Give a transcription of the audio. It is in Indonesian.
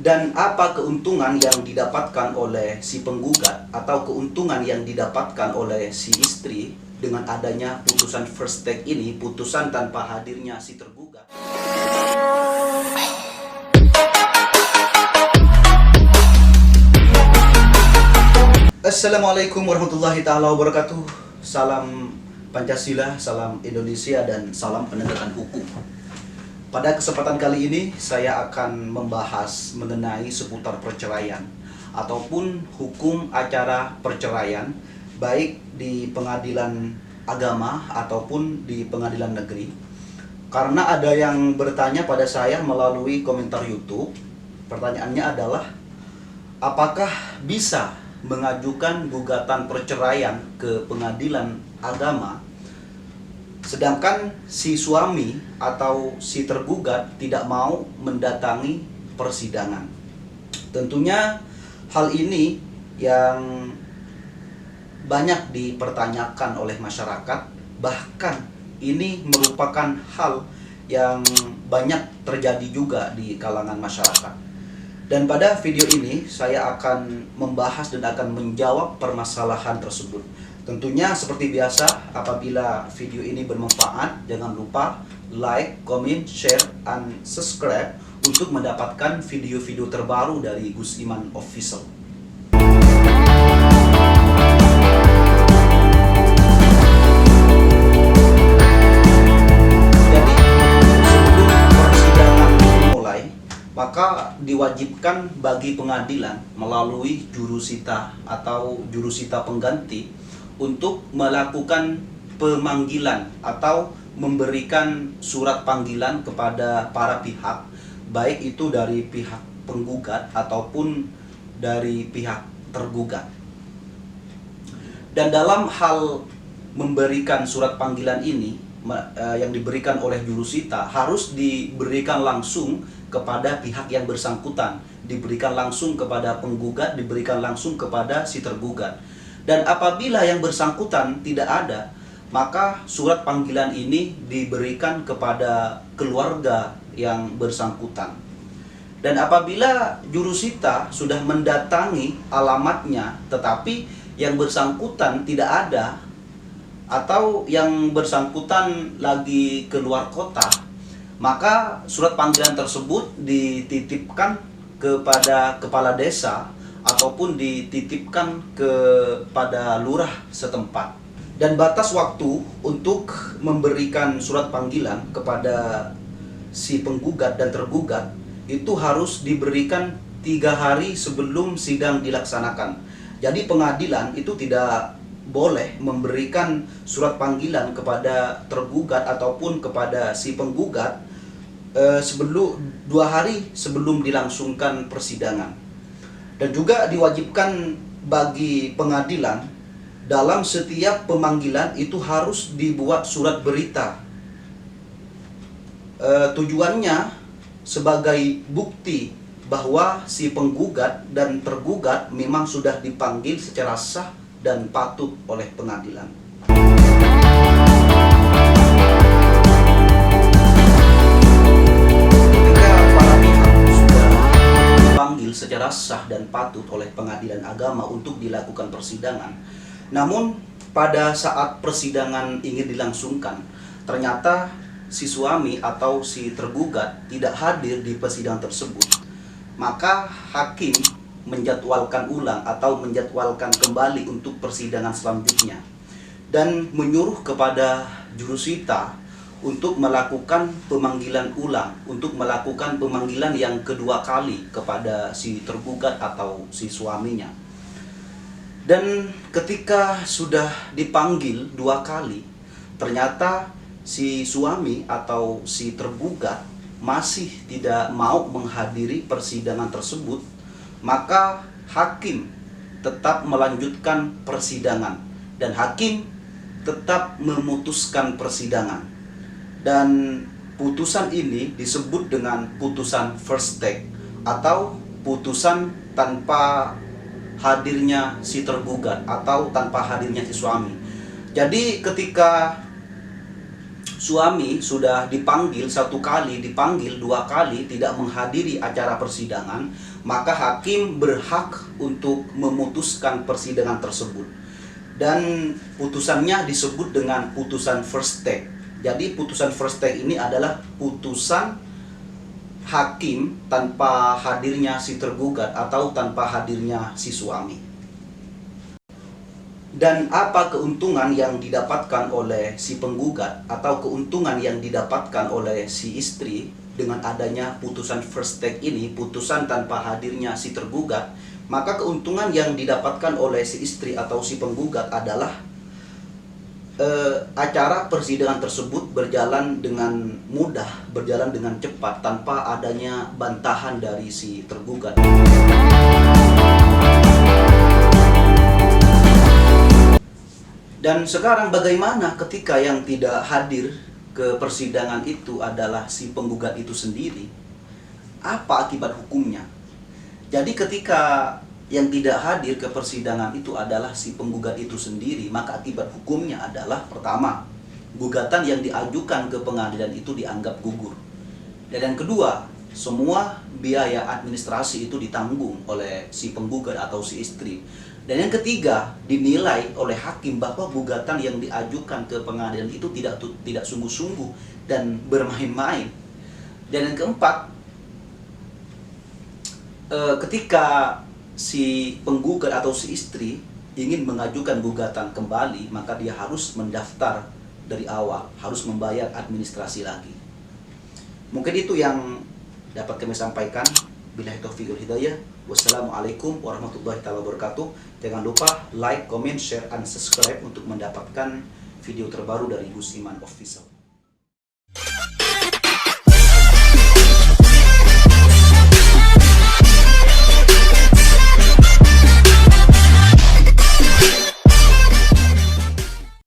Dan apa keuntungan yang didapatkan oleh si penggugat atau keuntungan yang didapatkan oleh si istri dengan adanya putusan first take ini, putusan tanpa hadirnya si tergugat. Assalamualaikum warahmatullahi taala wabarakatuh. Salam Pancasila, salam Indonesia, dan salam penegakan hukum. Pada kesempatan kali ini saya akan membahas mengenai seputar perceraian ataupun hukum acara perceraian, baik di pengadilan agama ataupun di pengadilan negeri. Karena ada yang bertanya pada saya melalui komentar YouTube. Pertanyaannya adalah, apakah bisa mengajukan gugatan perceraian ke pengadilan agama sedangkan si suami atau si tergugat tidak mau mendatangi persidangan? Tentunya hal ini yang banyak dipertanyakan oleh masyarakat, bahkan ini merupakan hal yang banyak terjadi juga di kalangan masyarakat. Dan pada video ini saya akan membahas dan akan menjawab permasalahan tersebut. Tentunya seperti biasa, apabila video ini bermanfaat, jangan lupa like, comment, share, and subscribe untuk mendapatkan video-video terbaru dari Gus Iman Official. Jadi, sebelum persidangan dimulai, maka diwajibkan bagi pengadilan melalui jurusita atau jurusita pengganti untuk melakukan pemanggilan atau memberikan surat panggilan kepada para pihak, baik itu dari pihak penggugat ataupun dari pihak tergugat. Dan dalam hal memberikan surat panggilan ini yang diberikan oleh jurusita harus diberikan langsung kepada pihak yang bersangkutan, diberikan langsung kepada penggugat, diberikan langsung kepada si tergugat. Dan apabila yang bersangkutan tidak ada, maka surat panggilan ini diberikan kepada keluarga yang bersangkutan. Dan apabila jurusita sudah mendatangi alamatnya tetapi yang bersangkutan tidak ada, atau yang bersangkutan lagi keluar kota, maka surat panggilan tersebut dititipkan kepada kepala desa ataupun dititipkan kepada lurah setempat. Dan batas waktu untuk memberikan surat panggilan kepada si penggugat dan tergugat itu harus diberikan 3 hari sebelum sidang dilaksanakan. Jadi pengadilan itu tidak boleh memberikan surat panggilan kepada tergugat ataupun kepada si penggugat sebelum 2 hari sebelum dilangsungkan persidangan. Dan juga diwajibkan bagi pengadilan dalam setiap pemanggilan itu harus dibuat surat berita. Tujuannya sebagai bukti bahwa si penggugat dan tergugat memang sudah dipanggil secara sah dan patut oleh pengadilan. Secara sah dan patut oleh pengadilan agama untuk dilakukan persidangan. Namun pada saat persidangan ingin dilangsungkan, ternyata si suami atau si tergugat tidak hadir di persidangan tersebut. Maka hakim menjadwalkan ulang atau menjadwalkan kembali untuk persidangan selanjutnya dan menyuruh kepada jurusita untuk melakukan pemanggilan ulang, untuk melakukan pemanggilan yang kedua kali kepada si tergugat atau si suaminya. Dan ketika sudah dipanggil 2 kali, ternyata si suami atau si tergugat masih tidak mau menghadiri persidangan tersebut, maka hakim tetap melanjutkan persidangan dan hakim tetap memutuskan persidangan. Dan putusan ini disebut dengan putusan first take atau putusan tanpa hadirnya si tergugat atau tanpa hadirnya si suami. Jadi ketika suami sudah dipanggil 1 kali, dipanggil 2 kali, tidak menghadiri acara persidangan, maka hakim berhak untuk memutuskan persidangan tersebut. Dan putusannya disebut dengan putusan first take. Jadi putusan first take ini adalah putusan hakim tanpa hadirnya si tergugat atau tanpa hadirnya si suami. Dan apa keuntungan yang didapatkan oleh si penggugat atau keuntungan yang didapatkan oleh si istri dengan adanya putusan first take ini, putusan tanpa hadirnya si tergugat? Maka keuntungan yang didapatkan oleh si istri atau si penggugat adalah acara persidangan tersebut berjalan dengan mudah, berjalan dengan cepat tanpa adanya bantahan dari si tergugat. Dan sekarang bagaimana ketika yang tidak hadir ke persidangan itu adalah si penggugat itu sendiri? Apa akibat hukumnya? Jadi ketika yang tidak hadir ke persidangan itu adalah si penggugat itu sendiri, maka akibat hukumnya adalah pertama, gugatan yang diajukan ke pengadilan itu dianggap gugur. Dan yang kedua, semua biaya administrasi itu ditanggung oleh si penggugat atau si istri. Dan yang ketiga, dinilai oleh hakim bahwa gugatan yang diajukan ke pengadilan itu tidak sungguh-sungguh dan bermain-main. Dan yang keempat, ketika si penggugat atau si istri ingin mengajukan gugatan kembali, maka dia harus mendaftar dari awal, harus membayar administrasi lagi. Mungkin itu yang dapat kami sampaikan. Billahi taufiq wal hidayah. Wassalamualaikum warahmatullahi wabarakatuh. Jangan lupa like, comment, share, and subscribe untuk mendapatkan video terbaru dari Gus Iman Official.